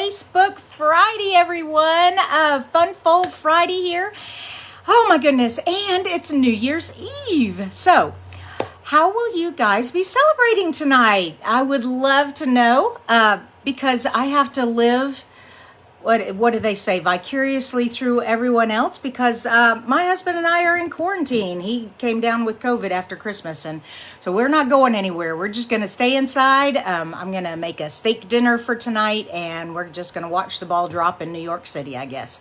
Facebook Friday, everyone. Fun Fold Friday here. Oh my goodness, and it's New Year's Eve. So, how will you guys be celebrating tonight? I would love to know because I have to live, what do they say, vicariously through everyone else, because my husband and I are in quarantine. He came down with COVID after Christmas, and so we're not going anywhere. We're just going to stay inside. I'm going to make a steak dinner for tonight, and we're just going to watch the ball drop in New York City, I guess.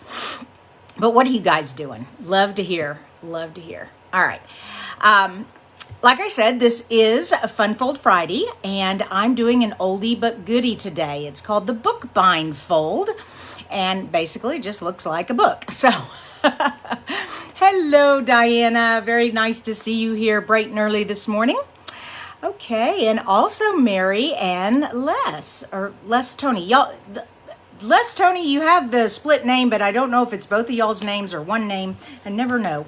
But what are you guys doing? Love to hear. Love to hear. All right. Like I said, this is a Fun Fold Friday, and I'm doing an oldie but goodie today. It's called the Bookbind Fold, and basically it just looks like a book. So, hello, Diana. Very nice to see you here bright and early this morning. Okay, and also Mary and Les Tony. Y'all, Les Tony, you have the split name, but I don't know if it's both of y'all's names or one name. I never know.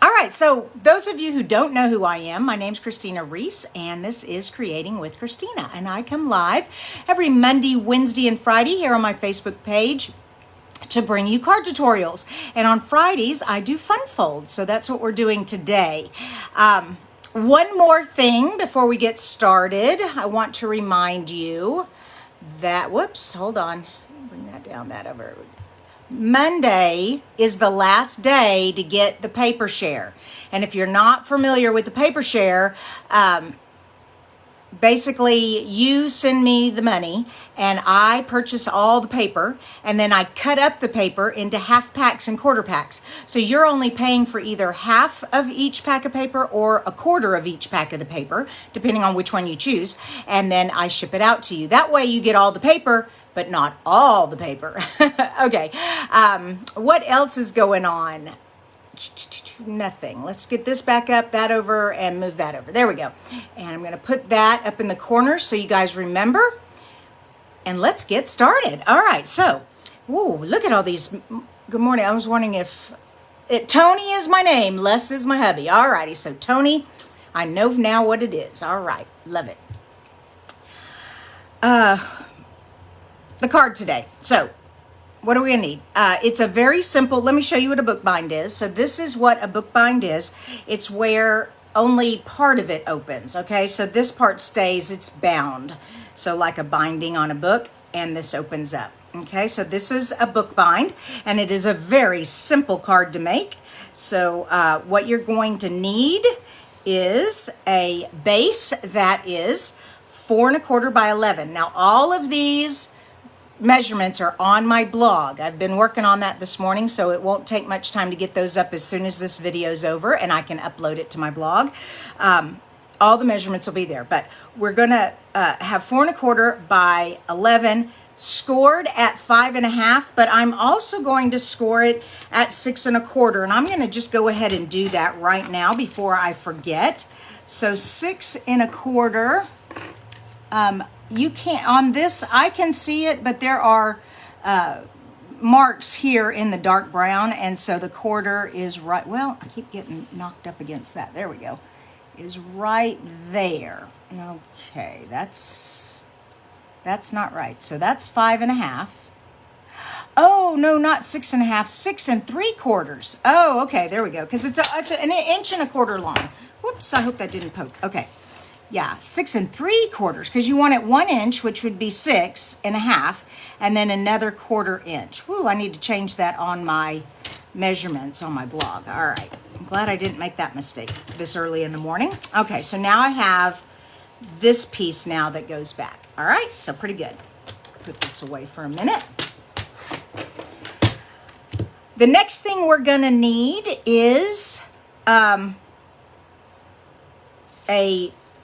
All right, so those of you who don't know who I am, my name's Kristina Reese, and this is Creating with Kristina. And I come live every Monday, Wednesday, and Friday here on my Facebook page to bring you card tutorials. And on Fridays, I do Fun Fold, so that's what we're doing today. One more thing before we get started, I want to remind you that, whoops, hold on, bring that down, that over. Monday is the last day to get the paper share. And if you're not familiar with the paper share, basically you send me the money and I purchase all the paper, and then I cut up the paper into half packs and quarter packs. So you're only paying for either half of each pack of paper or a quarter of each pack of the paper, depending on which one you choose. And then I ship it out to you. That way you get all the paper, but not all the paper. Okay. What else is going on? Nothing. Let's get this back up, that over, and move that over. There we go. And I'm going to put that up in the corner so you guys remember. And let's get started. All right. So, whoa, look at all these. Good morning. I was wondering if Tony is my name. Les is my hubby. All righty. So, Tony, I know now what it is. All right. Love it. The card today. So, what do we need? It's a very simple, let me show you what a bookbind is. So this is what a bookbind is. It's where only part of it opens, okay? So this part stays, it's bound. So like a binding on a book, and this opens up, okay? So this is a bookbind, and it is a very simple card to make. So what you're going to need is a base that is 4 1/4 by 11. Now all of these measurements are on my blog. I've been working on that this morning, so it won't take much time to get those up as soon as this video is over, and I can upload it to my blog. All the measurements will be there, but we're gonna have 4 1/4 by 11 scored at 5 1/2, but I'm also going to score it at 6 1/4, and I'm gonna just go ahead and do that right now before I forget. So 6 1/4, you can't, on this, I can see it, but there are marks here in the dark brown, and so the quarter is right, well, I keep getting knocked up against that. There we go. Is right there. Okay, that's not right. So that's 5 1/2. Oh, no, not 6 1/2, 6 3/4. Oh, okay, there we go, because it's an 1 1/4 long. Whoops, I hope that didn't poke. Okay. Yeah, 6 3/4, because you want it 1 inch, which would be 6 1/2, and then another 1/4 inch. Woo, I need to change that on my measurements on my blog. All right, I'm glad I didn't make that mistake this early in the morning. Okay, so now I have this piece now that goes back. All right, so pretty good. Put this away for a minute. The next thing we're gonna need is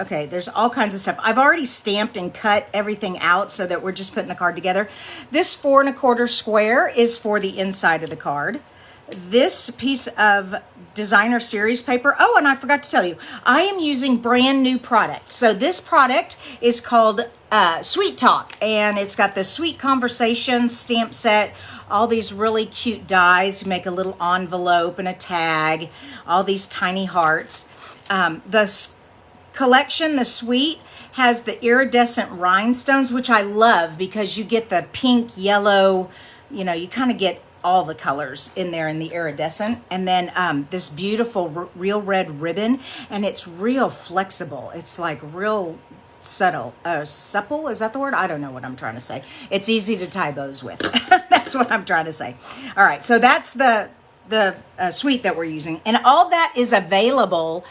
okay, there's all kinds of stuff. I've already stamped and cut everything out so that we're just putting the card together. This 4 1/4 square is for the inside of the card. This piece of designer series paper. Oh, and I forgot to tell you, I am using brand new product. So this product is called Sweet Talk, and it's got the Sweet Conversations stamp set, all these really cute dies. You make a little envelope and a tag, all these tiny hearts. The collection, the Sweet, has the iridescent rhinestones, which I love because you get the pink, yellow, you know, you kind of get all the colors in there in the iridescent. And then this beautiful real red ribbon, and it's real flexible. It's like real supple. Is that the word? I don't know what I'm trying to say. It's easy to tie bows with. That's what I'm trying to say. All right, so that's the suite that we're using, and all that is available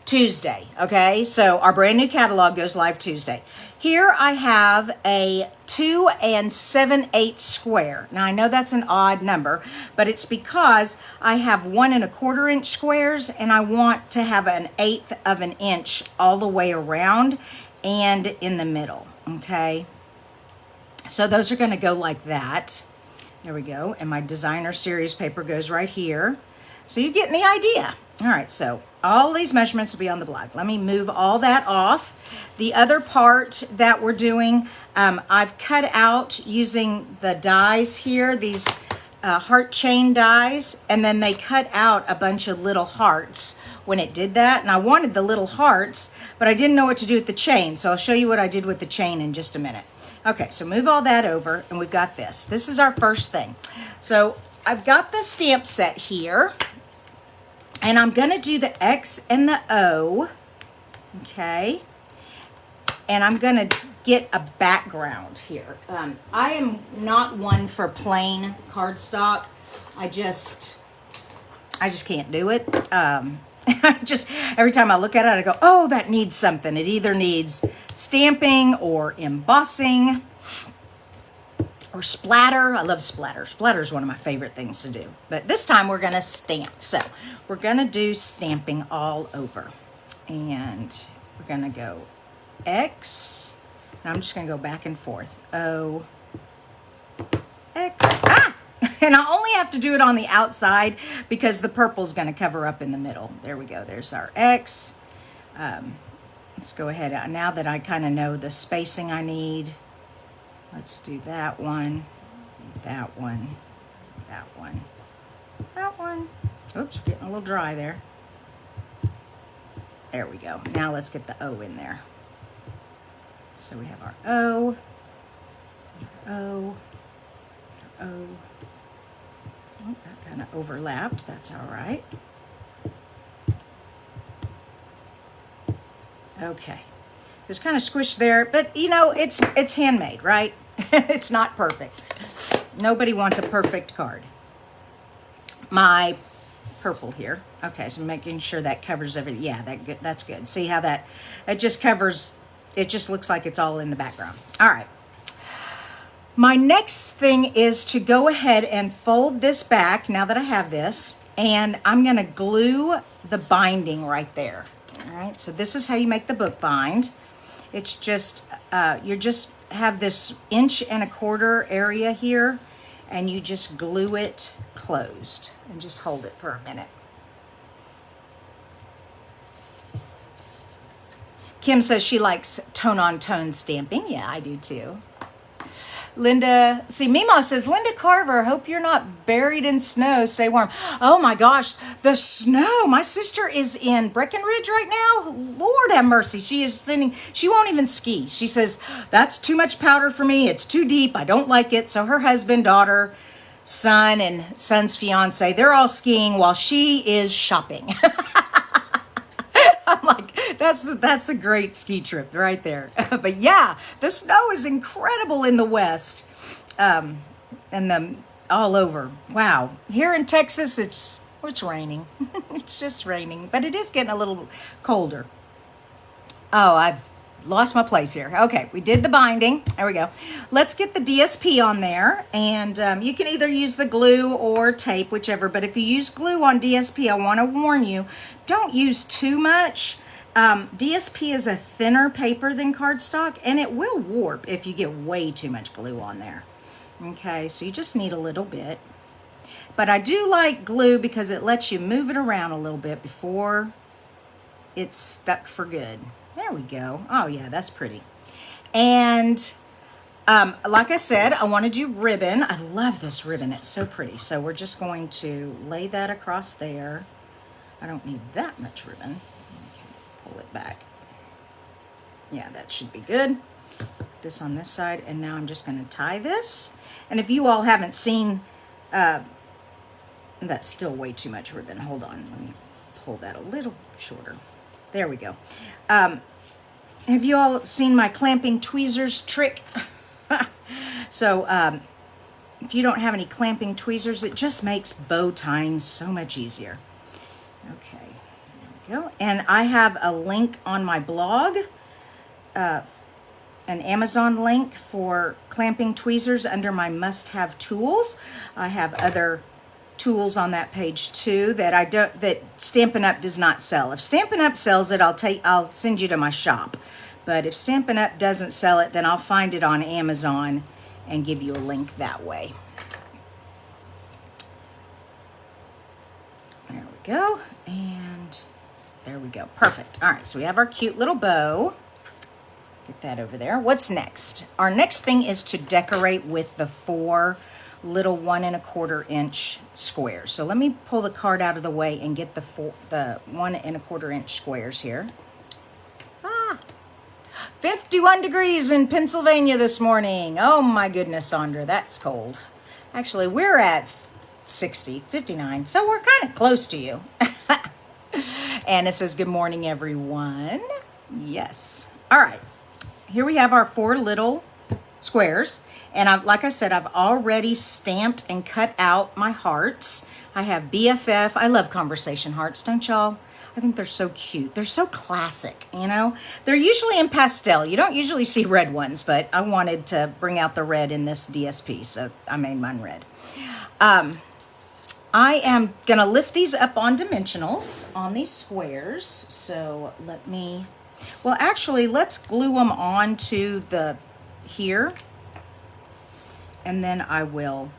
Tuesday. Okay, so our brand new catalog goes live Tuesday. Here I have a 2 7/8 square. Now I know that's an odd number, but it's because I have 1 1/4 inch squares, and I want to have an 1/8 of an inch all the way around and in the middle. Okay, so those are going to go like that. There we go. And my designer series paper goes right here. So you're getting the idea. All right, so all these measurements will be on the blog. Let me move all that off. The other part that we're doing, I've cut out using the dies here, these heart chain dies, and then they cut out a bunch of little hearts when it did that. And I wanted the little hearts, but I didn't know what to do with the chain. So I'll show you what I did with the chain in just a minute. Okay, so move all that over, and we've got this. This is our first thing. So I've got the stamp set here, and I'm gonna do the X and the O, okay? And I'm gonna get a background here. I am not one for plain cardstock. I just can't do it. Every time I look at it, I go, oh, that needs something. It either needs stamping or embossing or splatter. I love splatter. Splatter is one of my favorite things to do. But this time we're going to stamp. So we're going to do stamping all over. And we're going to go X. And I'm just going to go back and forth. O, X. Ah! And I only have to do it on the outside because the purple's going to cover up in the middle. There we go. There's our X. Let's go ahead. Now that I kind of know the spacing I need, let's do that one, that one, that one, that one. Oops, getting a little dry there. There we go. Now let's get the O in there. So we have our O, O, O. Oh, that kind of overlapped. That's all right. Okay. It's kind of squished there, but you know, it's handmade, right? It's not perfect. Nobody wants a perfect card. My purple here. Okay, so making sure that covers everything. Yeah, that's good. See how it just covers, it just looks like it's all in the background. All right. My next thing is to go ahead and fold this back now that I have this, and I'm going to glue the binding right there. All right, so this is how you make the book bind. It's just, you just have this 1 1/4 inch area here, and you just glue it closed and just hold it for a minute. Kim says she likes tone-on-tone stamping. Yeah, I do too. Linda, see, Mima says, Linda Carver, hope you're not buried in snow. Stay warm. Oh my gosh, the snow. My sister is in Breckenridge right now. Lord have mercy. She won't even ski. She says, that's too much powder for me. It's too deep. I don't like it. So her husband, daughter, son, and son's fiance, they're all skiing while she is shopping. I'm like, that's a great ski trip right there. But yeah, the snow is incredible in the West, and all over. Wow, here in Texas, it's raining. It's just raining, but it is getting a little colder. Oh, I've lost my place here. Okay, we did the binding. There we go. Let's get the DSP on there, and you can either use the glue or tape, whichever. But if you use glue on DSP, I want to warn you, don't use too much. DSP is a thinner paper than cardstock, and it will warp if you get way too much glue on there. Okay, so you just need a little bit. But I do like glue because it lets you move it around a little bit before it's stuck for good. There we go. Oh yeah, that's pretty. And like I said, I want to do ribbon. I love this ribbon. It's so pretty. So we're just going to lay that across there. I don't need that much ribbon. Okay, pull it back. Yeah, that should be good. Put this on this side, and now I'm just going to tie this. And if you all haven't seen, that's still way too much ribbon. Hold on, let me pull that a little shorter. There we go. Have you all seen my clamping tweezers trick? So if you don't have any clamping tweezers, it just makes bow tying so much easier. Okay, there we go. And I have a link on my blog, an Amazon link for clamping tweezers under my must-have tools. I have other tools on that page too that Stampin' Up does not sell. If Stampin' Up sells it, I'll send you to my shop. But if Stampin' Up doesn't sell it, then I'll find it on Amazon and give you a link that way. There we go. And there we go. Perfect. All right, so we have our cute little bow. Get that over there. What's next? Our next thing is to decorate with the 4 little 1 1/4 inch squares. So let me pull the card out of the way and get the 1 1/4 inch squares here. 51 degrees in Pennsylvania this morning. Oh my goodness, Sandra, that's cold. Actually, we're at 59, so we're kind of close to you. Anna says, good morning, everyone. Yes. All right, here we have our 4 little squares. And like I said, I've already stamped and cut out my hearts. I have BFF. I love conversation hearts, don't y'all? I think they're so cute. They're so classic, you know? They're usually in pastel. You don't usually see red ones, but I wanted to bring out the red in this DSP, so I made mine red. I am going to lift these up on dimensionals on these squares. So let me, well, actually, let's glue them on to the here. And then I will,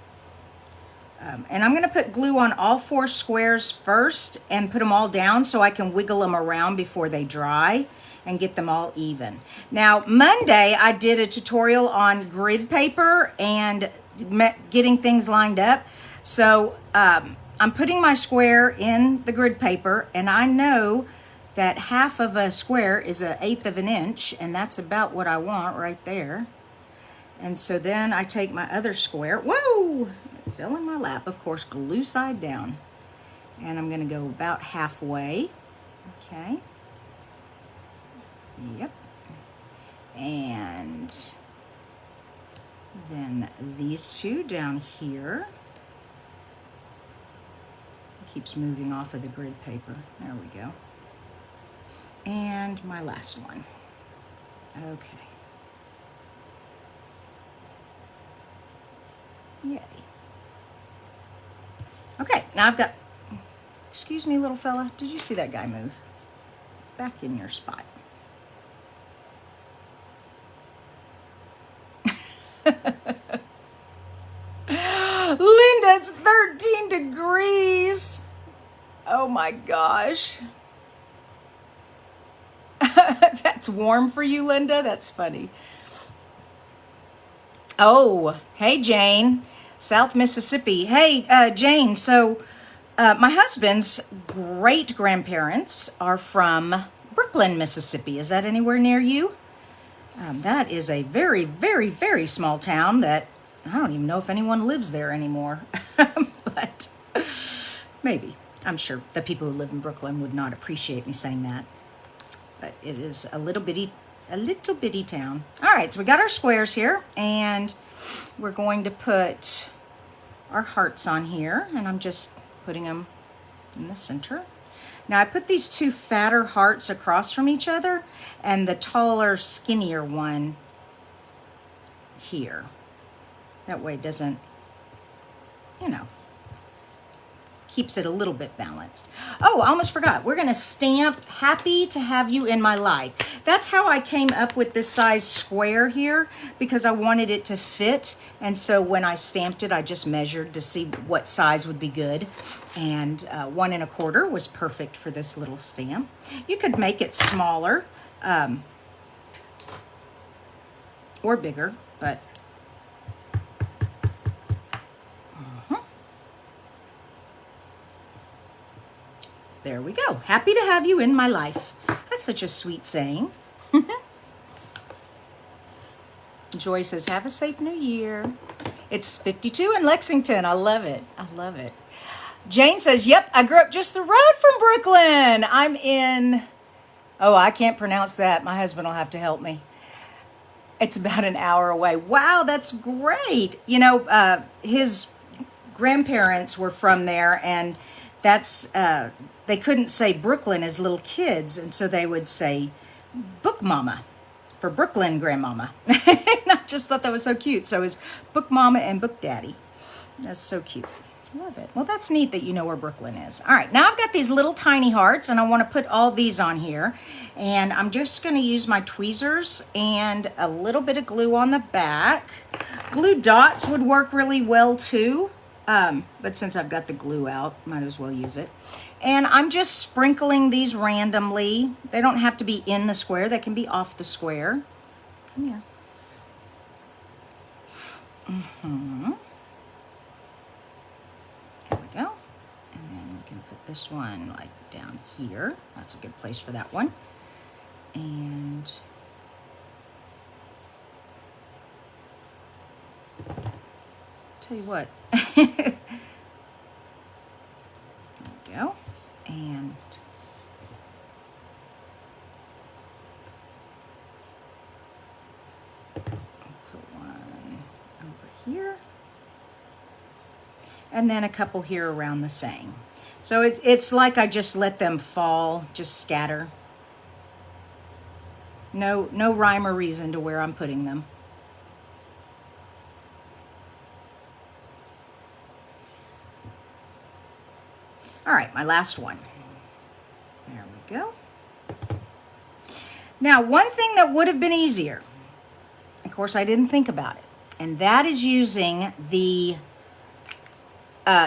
and I'm going to put glue on all 4 squares first and put them all down so I can wiggle them around before they dry and get them all even. Now, Monday, I did a tutorial on grid paper and getting things lined up. So I'm putting my square in the grid paper, and I know that half of a square is 1/8 of an inch, and that's about what I want right there. And so then I take my other square, whoa, it fell in my lap, of course, glue side down. And I'm gonna go about halfway, okay. Yep. And then these 2 down here. It keeps moving off of the grid paper, there we go. And my last one, okay. Yay. Okay, now I've got, excuse me, little fella, did you see that guy move? Back in your spot. Linda, it's 13 degrees. Oh my gosh. That's warm for you, Linda? That's funny. Oh, hey, Jane, South Mississippi. Hey, Jane, so my husband's great-grandparents are from Brooklyn, Mississippi. Is that anywhere near you? That is a very, very, very small town that I don't even know if anyone lives there anymore. But maybe. I'm sure the people who live in Brooklyn would not appreciate me saying that. But it is a little bitty town. All right, so we got our squares here, and we're going to put our hearts on here, and I'm just putting them in the center. Now I put these 2 fatter hearts across from each other and the taller, skinnier one here. That way it doesn't, you know, keeps it a little bit balanced. Oh, I almost forgot. We're going to stamp happy to have you in my life. That's how I came up with this size square here, because I wanted it to fit. And so when I stamped it, I just measured to see what size would be good. And 1 1/4 was perfect for this little stamp. You could make it smaller or bigger, but there we go. Happy to have you in my life. That's such a sweet saying. Joy says, have a safe new year. It's 52 in Lexington. I love it. I love it. Jane says, yep, I grew up just the road from Brooklyn. I'm in, oh, I can't pronounce that. My husband will have to help me. It's about an hour away. Wow, that's great. You know, his grandparents were from there, and that's, they couldn't say Brooklyn as little kids, and so they would say Book Mama for Brooklyn Grandmama. And I just thought that was so cute. So it's Book Mama and Book Daddy. That's so cute. Love it. Well, that's neat that you know where Brooklyn is. All right, now I've got these little tiny hearts, and I want to put all these on here. And I'm just going to use my tweezers and a little bit of glue on the back. Glue dots would work really well too, but since I've got the glue out, might as well use it. And I'm just sprinkling these randomly. They don't have to be in the square. They can be off the square. Come here. There we go. And then we can put this one like down here. That's a good place for that one. And tell you what. There we go. And I'll put one over here. And then a couple here around the same. So it's like I just let them fall, just scatter. No rhyme or reason to where I'm putting them. All right, my last one. There we go. Now, one thing that would have been easier, of course, I didn't think about it, and that is using the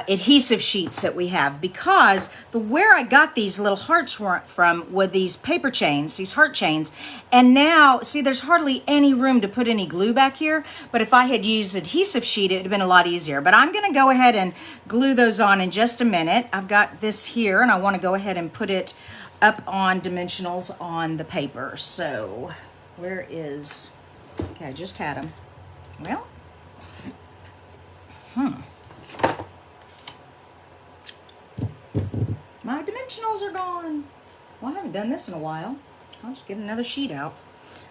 adhesive sheets that we have, because where I got these little hearts from were these paper chains, these heart chains, and now, see, there's hardly any room to put any glue back here, but if I had used adhesive sheet, it would have been a lot easier. But I'm going to go ahead and glue those on in just a minute. I've got this here, and I want to go ahead and put it up on dimensionals on the paper. So, where is, okay, I just had them. Well, my dimensionals are gone. Well, I haven't done this in a while. I'll just get another sheet out.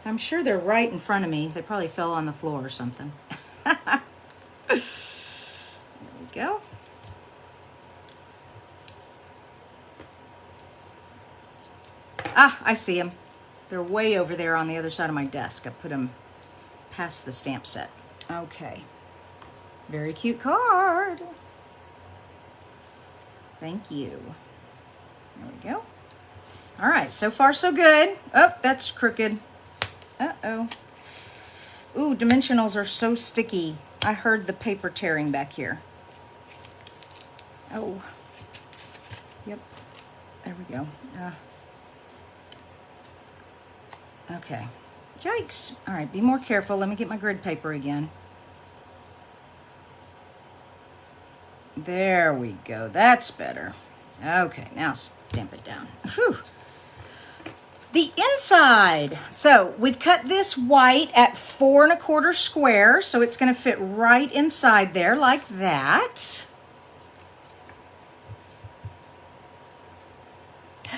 I'm sure they're right in front of me. They probably fell on the floor or something. There we go. Ah, I see them. They're way over there on the other side of my desk. I put them past the stamp set. Okay. Very cute card. Thank you. There we go. All right, so far so good. Oh, that's crooked. Uh-oh. Ooh, dimensionals are so sticky. I heard the paper tearing back here. Oh. Yep. There we go. Okay. Yikes. All right, be more careful. Let me get my grid paper again. There we go. That's better. Okay, now stamp it down. Whew. The inside. So we've cut this white at 4 1/4 square, so it's going to fit right inside there like that.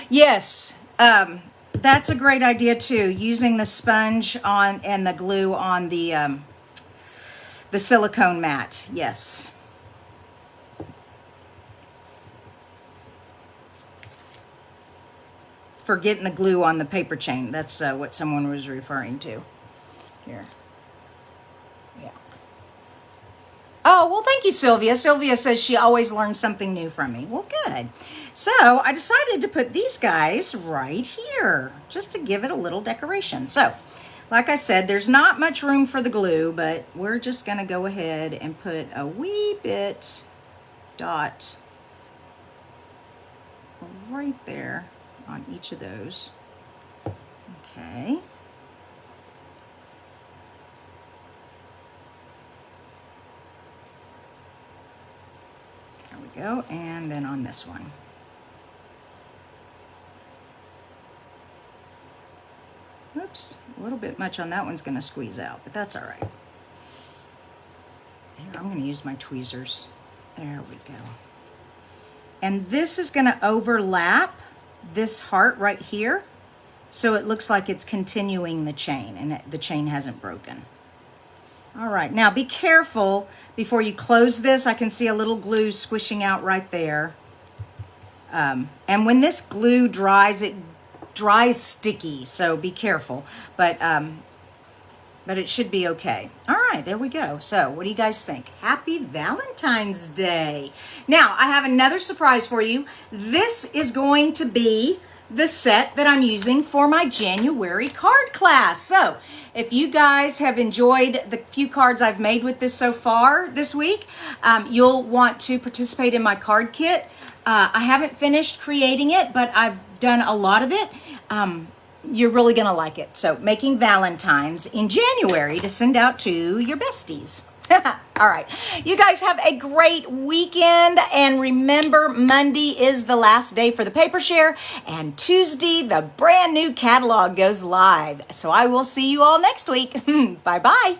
Yes, that's a great idea too. Using the sponge on and the glue on the silicone mat. Yes. For getting the glue on the paper chain. That's what someone was referring to. Here. Yeah. Oh, well, thank you, Sylvia. Sylvia says she always learns something new from me. Well, good. So I decided to put these guys right here, just to give it a little decoration. So, like I said, there's not much room for the glue, but we're just going to go ahead and put a wee bit dot right there on each of those. Okay. There we go. And then on this one. Oops, a little bit much on that one's going to squeeze out, but that's all right. Here, I'm going to use my tweezers. There we go. And this is going to overlap this heart right here, so it looks like it's continuing the chain, and the chain hasn't broken. All right, now be careful before you close this. I can see a little glue squishing out right there. And when this glue dries, it dries sticky, so be careful. But it should be okay. All right, there we go. So what do you guys think? Happy Valentine's Day. Now, I have another surprise for you. This is going to be the set that I'm using for my January card class. So if you guys have enjoyed the few cards I've made with this so far this week, you'll want to participate in my card kit. I haven't finished creating it, but I've done a lot of it. You're really going to like it. So making Valentines in January to send out to your besties. All right. You guys have a great weekend. And remember, Monday is the last day for the paper share. And Tuesday, the brand new catalog goes live. So I will see you all next week. Bye-bye.